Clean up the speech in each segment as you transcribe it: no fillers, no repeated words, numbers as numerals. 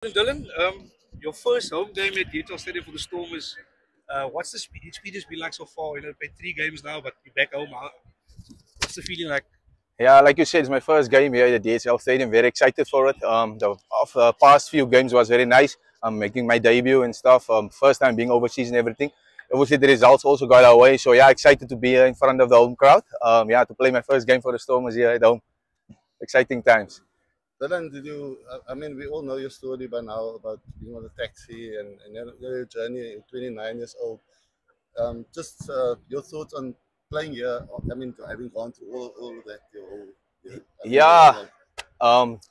Dylan, your first home game at DHL Stadium for the Stormers. What's the experience been like so far? You know, played 3 games now, but you're back home. What's the feeling like? Yeah, like you said, it's my first game here at the DSL Stadium. Very excited for it. The past few games was very nice. I'm making my debut and stuff. First time being overseas and everything. Obviously, the results also got our way. So yeah, excited to be here in front of the home crowd. Yeah, to play my first game for the Stormers here at home. Exciting times. Dylan, I mean, we all know your story by now about being on the taxi and your journey at 29 years old. Your thoughts on playing here, I mean, having gone through all of that, Yeah,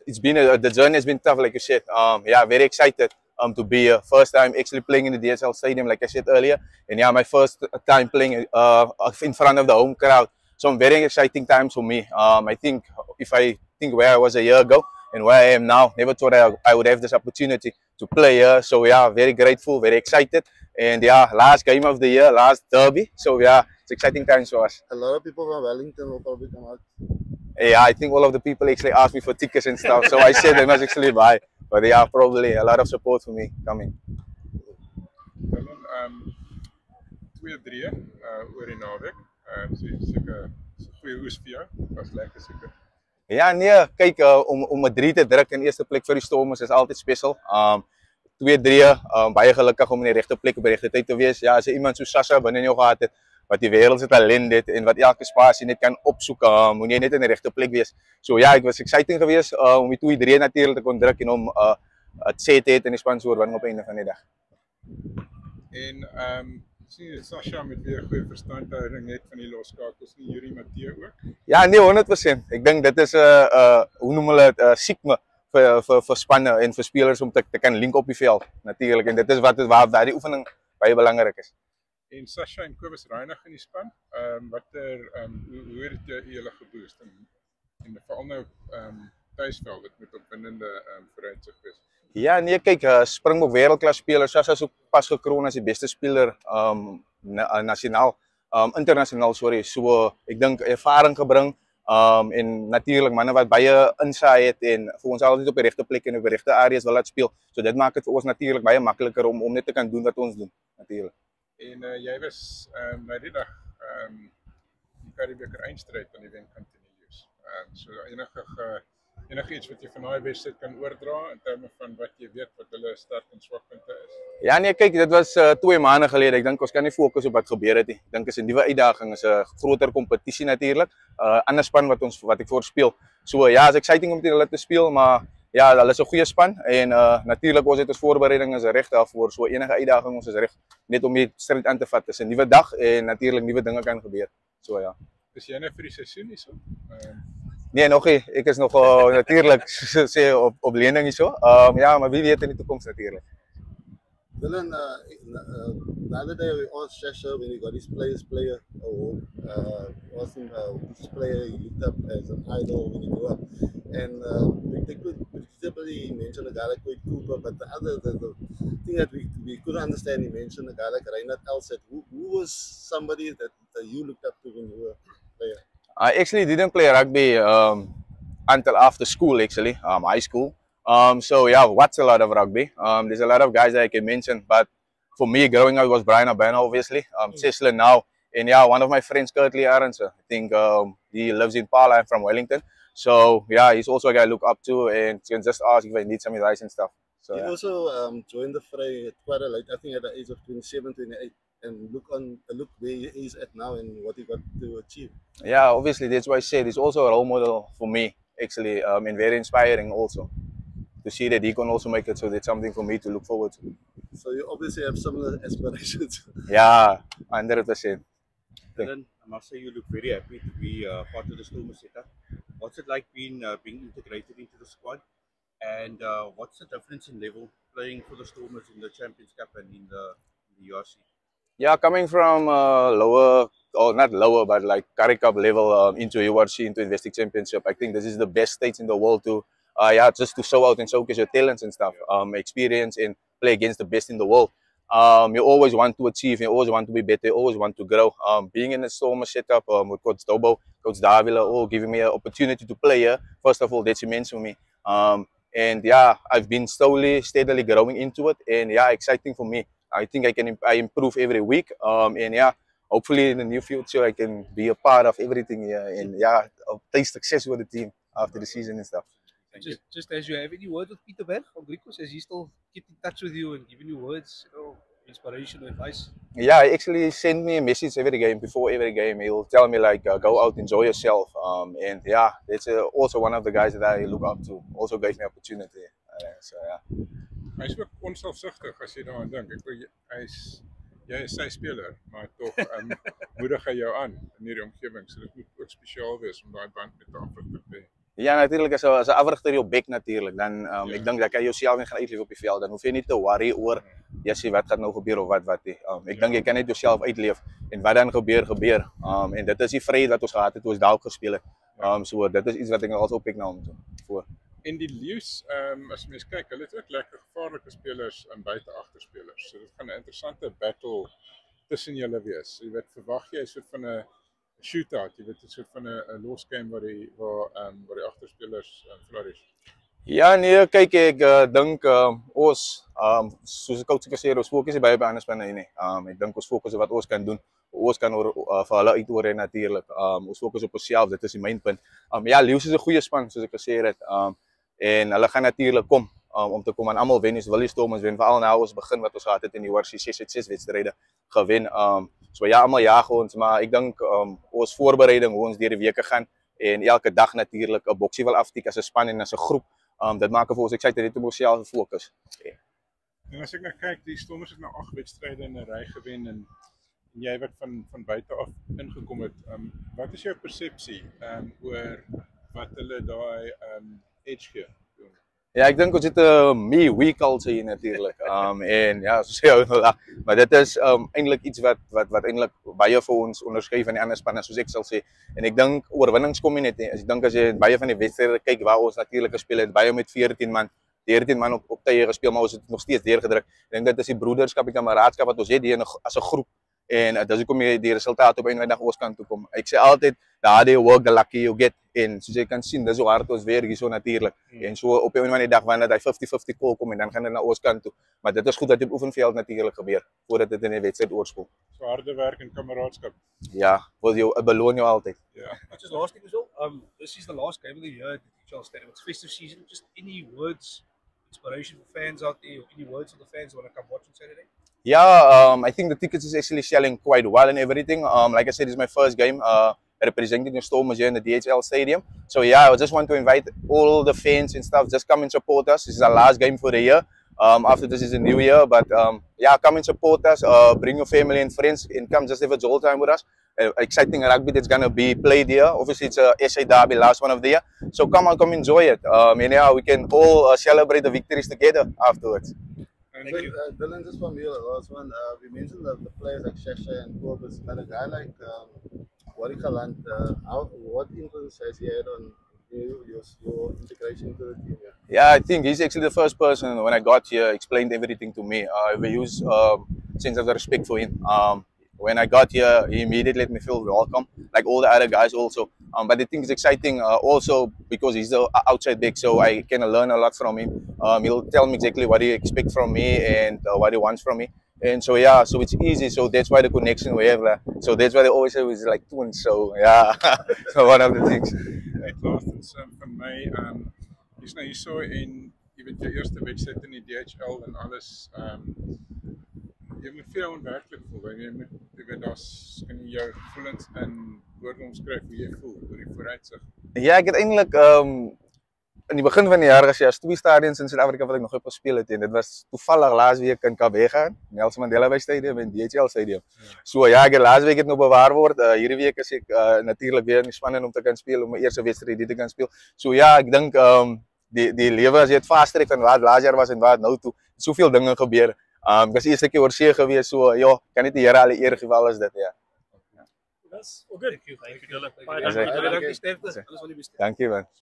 it's been the journey has been tough, like you said. Yeah, very excited to be here. First time actually playing in the DSL Stadium, like I said earlier, and yeah, my first time playing in front of the home crowd. So very exciting times for me. I think if I think where I was a year ago and where I am now, never thought I would have this opportunity to play here. So yeah, very grateful, very excited, and yeah, last game of the year, last derby. So yeah, it's exciting times for us. A lot of people from Wellington will probably come out. Yeah, I think all of the people actually asked me for tickets and stuff, so I said they must actually buy. But yeah, probably a lot of support for me coming. Dylan, 2-3 oor die naweek. So seker goeie oes vir jou. Was lekker seker. Ja, nee, kijk, om een 3 te drukken in de eerste plek voor die Stormers is altijd special. 2-3, baie gelukkig om in de rechte plek op de rechte tijd te wees. Ja, as jy iemand soos Sasha binne jou gehad het, wat die wereldse talent het en wat elke spasie net kan opsoeken, moet jy net in de rechte plek wees. So ja, ek was exciting geweest om die 2-3 natuurlijk te kon druk en om het set te het in die spanswoord wat op einde van die dag. En sien Sasha met weer goeie verstandhouding net van die loskakels nie Yuri Matthee ook. Ja, nee, 100%. Ek dink dit is hoe noem hulle dit, siekme vir spanne en vir spelers om te kan link op die veld natuurlik, en dit is waar die oefening baie belangrik is. En Sasha en Kobus Reinig in die span, hoe het julle geboost en veral nou thuisveld dit met opwindende vooruitsig wees. Ja, nee, kyk, Springbok wereldklas speler, Sasha is ook pas gekroon as die beste speler nasionaal, internasionaal, sorry. So ek dink ervaring gebring en natuurlik manne wat baie insaai het en vir ons altyd op die regte plek en op die regte areas wil laat speel. So dit maak dit vir ons natuurlik baie makliker om net te kan doen wat ons doen natuurlik. En jy was nou die dag die Karibeker eindstryd aan die wenkant in die Joes. So enige iets wat jy van daai wedstryd kan oordra in terme van wat jy weet wat hulle sterk en swakpunte is. Ja, nee, kyk, dit was 2 maande gelede. Ek dink ons kan nie fokus op wat gebeur het nie. Ek dink is 'n nuwe uitdaging, is 'n groter kompetisie natuurlik. Ander span wat ek voorspeel. So ja, is exciting om teen hulle te speel, maar ja, hulle is 'n goeie span en natuurlik ons het ons voorbereiding is reg daarvoor. So enige uitdaging ons is reg net om die stryd aan te vat. Dis 'n nuwe dag en natuurlik nuwe dinge kan gebeur. So ja. Is jy nou vir die seisoen hierso? Nee, nog nie. Ek is nog natuurlik sê op lening hierso. Ja, maar wie weet in die toekoms natuurlik. Dylan, the other day we asked Sasha when he got his player award, asked him which player he looked up as an idol when he grew up. And they could predictably mention a guy like Quade Cooper, but the thing that we couldn't understand, he mentioned a guy like Reinhard Elset. Who was somebody that you looked up to when you were a player? I actually didn't play rugby until after school, actually, high school. So yeah, watched a lot of rugby. There's a lot of guys that I can mention, but for me, growing up, it was Brian Abena, obviously. Cecil now, and yeah, one of my friends, Kurtley Arendse. I think he lives in Paarl. I'm from Wellington, so yeah, he's also a guy I look up to, and can just ask if I need some advice and stuff. So you yeah. also joined the fray at quite a late, I think at the age of 27, 28, and look where he is at now and what he got to achieve. Yeah, obviously, that's why I said he's also a role model for me, actually, and very inspiring also. To see that he can also make it, so that's something for me to look forward to. So you obviously have similar aspirations. Yeah, 100%. Dylan, I must say you look very happy to be part of the Stormers setup. What's it like being integrated into the squad? And what's the difference in level playing for the Stormers in the Champions Cup and in the URC? Yeah, coming from lower, or not lower, but like Currie Cup level into URC, into Investec Championship, I think this is the best stage in the world to, yeah, just to show out and showcase your talents and stuff, experience and play against the best in the world. You always want to achieve, you always want to be better, you always want to grow. Being in the Stormers setup with Coach Dobo, Coach Davila, all giving me an opportunity to play here, first of all, that's immense for me. And yeah, I've been slowly, steadily growing into it, and yeah, exciting for me. I think I improve every week, and yeah, hopefully in the near future I can be a part of everything here, and yeah, I'll taste success with the team after the season and stuff. Just as you have any words with Peter Berg from Griquas, has he still kept in touch with you and given you words, inspiration, advice? Yeah, he actually sent me a message every game. Before every game, he'll tell me like, go out, enjoy yourself. And yeah, that's also one of the guys that I look up to. Also gave me opportunity. So yeah. Hy is ook onselfsugtig as jy daaraan dink. Ek bedoel jy is sy speler, maar tog moedig hy jou aan in hierdie omgewing. So dit moet ook spesiaal wees om daai band met 'n afrigter te hê. Ja, natuurlijk as 'n afrigter jou bek natuurlijk. Dan ek dink dat jy jouself nie gaan uitleef op die veld. Dan hoef jy nie te worry oor jy wat gaan nou gebeur of wat nie. Ek dink jy kan net jouself uitleef en wat dan gebeur. En dit is die vryheid wat ons gehad het toe ons daar gespeel het. So dit is iets wat ek also opkyk na om voor. En die Leeu's, as mens kyk, hulle het ook lekker gevaarlike spelers en buite agterspelers. So dit gaan 'n interessante battle tussen julle wees. Jy weet, verwag jy 'n soort van 'n shootout, jy weet, 'n soort van 'n loss game waar die agterspelers flourish. Ja, nee, kyk ek dink ons soos ek coach gesê het, ons fokus nie baie op ander spanne nie. Ek dink ons fokus op wat ons kan doen. Ons kan vir hulle uitoor natuurlik. Ons fokus op onsself, dit is die mynpunt. Ja, Leeu's is 'n goeie span soos ek gesê het. En hulle gaan natuurlik kom om te kom aan almal wen. Ons wil die Stormers wen, veral nou ons begin wat ons gehad het in die ORC 6 wedstryde gewen. So ja, almal jaag ons, maar ek dink ons voorbereiding hoe ons deur die weke gaan en elke dag natuurlik 'n boksie wil aftik as 'n span en as 'n groep. Dit maak vir ons excited net om onsself te fokus. En as ek nou kyk, die Stormers het nou 8 wedstryde in 'n ry gewen en jy wat van buite af ingekom het. Wat is jou persepsie oor wat hulle daai edge gee? Ja, ek dink ons het 'n me-we culture hier natuurlik. En ja, so sê jy, maar dit is eintlik iets wat eintlik baie vir ons onderskei van die ander spanne, soos ek sal sê. En ek dink oorwinnings kom nie net nie. Ek dink as jy baie van die wedstryde kyk waar ons natuurlik gespeel het, baie met 14 man op tye gespeel, maar ons het nog steeds deurgedruk. Ek dink dit is die broederskap en kameraadskap wat ons het hier as 'n groep. En dis hoekom jy die resultate op eendag ons kan toe kom. Ek sê altyd, the harder you work, the luckier you get. En soos jy kan sien, dis hoe hard ons werk hierso natuurlik. En so op 'n manier dag wanneer hy 50-50 call kom en dan gaan dit na ons kant toe. Maar dit is goed dat dit op oefenveld natuurlik gebeur voordat dit in 'n wedstryd oorspoel. So harde werk en kameraadskap. Ja, wil jou beloon jou altyd. Yeah. Just last thing as well. This is the last game of the year at the Charles Stadium. It's festive season. Just any words, inspiration for fans out there, or any words for the fans who want to come watch on Saturday? Yeah, I think the tickets is actually selling quite well and everything. Like I said, this is my first game representing the Stormers here in the DHL Stadium. So yeah, I just want to invite all the fans and stuff, just come and support us. This is our last game for the year. After this is a new year, but yeah, come and support us. Bring your family and friends and come just have a jolly time with us. Exciting rugby that's going to be played here. Obviously, it's a SA Derby, last one of the year. So come on, come enjoy it. And yeah, we can all celebrate the victories together afterwards. Thank you. Dylan, just from you, last one, we mentioned the players like Shesha and Corbus, but a guy like Warwick Galant, what influence has he had on your integration into the team? Yeah, I think he's actually the first person when I got here explained everything to me. I have a huge sense of respect for him. When I got here, he immediately let me feel welcome, like all the other guys also. But I think it's exciting also because he's the outside back, so I can learn a lot from him. He'll tell me exactly what he expects from me and what he wants from me. And so yeah, so it's easy. So that's why the connection we have. So that's why they always say it's like twins. So yeah, so one of the things. Laastens van my, jy's nou hierso en jy weet jou eerste wedstryd in die DHL en alles. Jy moet vir jou onwerklik voel. Jy weet daar's kan jy jou gevoelens in woorde omskryf hoe jy voel oor die vooruitsig. Ja, ek het eintlik in die begin van die jaar gesê as 2 stadions in Suid-Afrika wat ek nog op gespeel het en dit was toevallig laasweek in Kabega, Nelson Mandela Bay Stadium en DHL Stadium. So ja, ek het laasweek het nog bewaar word. Hierdie week is ek natuurlik weer in die span om te kan speel om my eerste wedstryd hier te kan speel. So ja, ek dink die lewe as jy dit vastrek van wat laas jaar was en wat nou toe, soveel dinge gebeur. Ek was eerste keer oor see gewees, so ja, kan net die Here alle eer gee alles dit, ja. That's all good. Thank you. Dankie man.